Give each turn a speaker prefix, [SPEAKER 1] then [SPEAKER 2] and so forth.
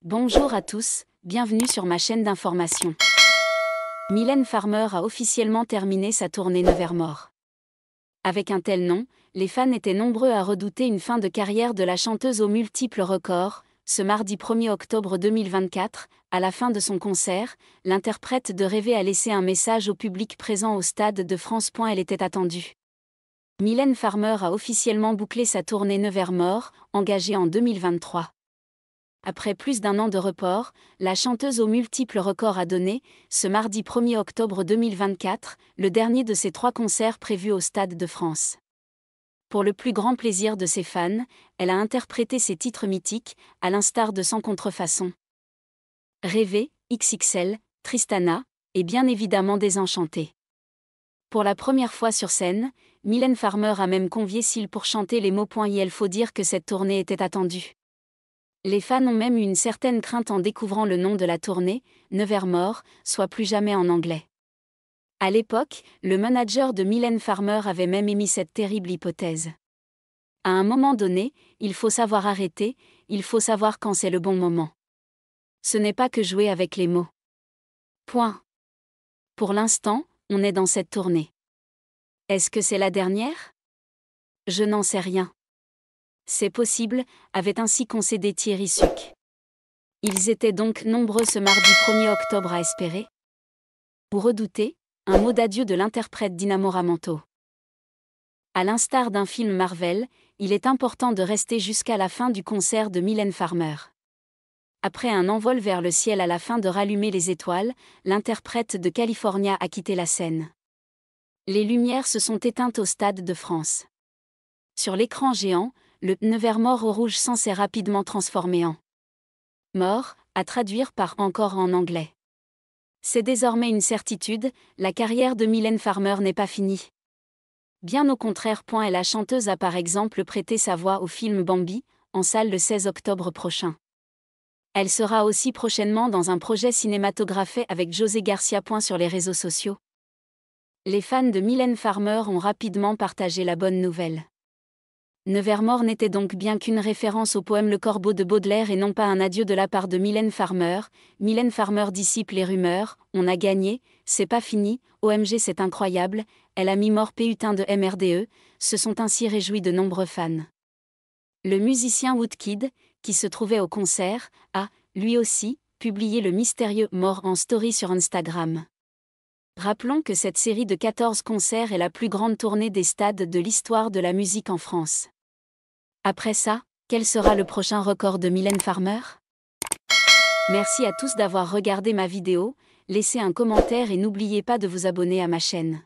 [SPEAKER 1] Bonjour à tous, bienvenue sur ma chaîne d'information. Mylène Farmer a officiellement terminé sa tournée Nevermore. Avec un tel nom, les fans étaient nombreux à redouter une fin de carrière de la chanteuse aux multiples records. Ce mardi 1er octobre 2024, à la fin de son concert, l'interprète de Rêver a laissé un message au public présent au Stade de France. Elle était attendue. Mylène Farmer a officiellement bouclé sa tournée Nevermore, engagée en 2023. Après plus d'un an de report, la chanteuse aux multiples records a donné, ce mardi 1er octobre 2024, le dernier de ses 3 concerts prévus au Stade de France. Pour le plus grand plaisir de ses fans, elle a interprété ses titres mythiques, à l'instar de Sans contrefaçon, Rêver, XXL, Tristana, et bien évidemment Désenchantée. Pour la première fois sur scène, Mylène Farmer a même convié Seal pour chanter les mots. Il faut dire que cette tournée était attendue. Les fans ont même eu une certaine crainte en découvrant le nom de la tournée, Nevermore, soit plus jamais en anglais. À l'époque, le manager de Mylène Farmer avait même émis cette terrible hypothèse. À un moment donné, il faut savoir arrêter, il faut savoir quand c'est le bon moment. Ce n'est pas que jouer avec les mots. Point. Pour l'instant, on est dans cette tournée. Est-ce que c'est la dernière ? Je n'en sais rien. C'est possible, avait ainsi concédé Thierry Suc. Ils étaient donc nombreux ce mardi 1er octobre à espérer ou redouter un mot d'adieu de l'interprète d'Inamoramento. À l'instar d'un film Marvel, il est important de rester jusqu'à la fin du concert de Mylène Farmer. Après un envol vers le ciel à la fin de Rallumer les étoiles, l'interprète de California a quitté la scène. Les lumières se sont éteintes au Stade de France. Sur l'écran géant, le Nevermore au rouge sang s'est rapidement transformé en mort, à traduire par encore en anglais. C'est désormais une certitude, la carrière de Mylène Farmer n'est pas finie. Bien au contraire. Et la chanteuse a par exemple prêté sa voix au film Bambi, en salle le 16 octobre prochain. Elle sera aussi prochainement dans un projet cinématographique avec José Garcia. Sur les réseaux sociaux, les fans de Mylène Farmer ont rapidement partagé la bonne nouvelle. Nevermore n'était donc bien qu'une référence au poème Le Corbeau de Baudelaire et non pas un adieu de la part de Mylène Farmer. Mylène Farmer dissipe les rumeurs, on a gagné, c'est pas fini, OMG c'est incroyable, elle a mis mort putain de MRDE, se sont ainsi réjouis de nombreux fans. Le musicien Woodkid, qui se trouvait au concert, a, lui aussi, publié le mystérieux mort en story sur Instagram. Rappelons que cette série de 14 concerts est la plus grande tournée des stades de l'histoire de la musique en France. Après ça, quel sera le prochain record de Mylène Farmer ? Merci à tous d'avoir regardé ma vidéo, laissez un commentaire et n'oubliez pas de vous abonner à ma chaîne.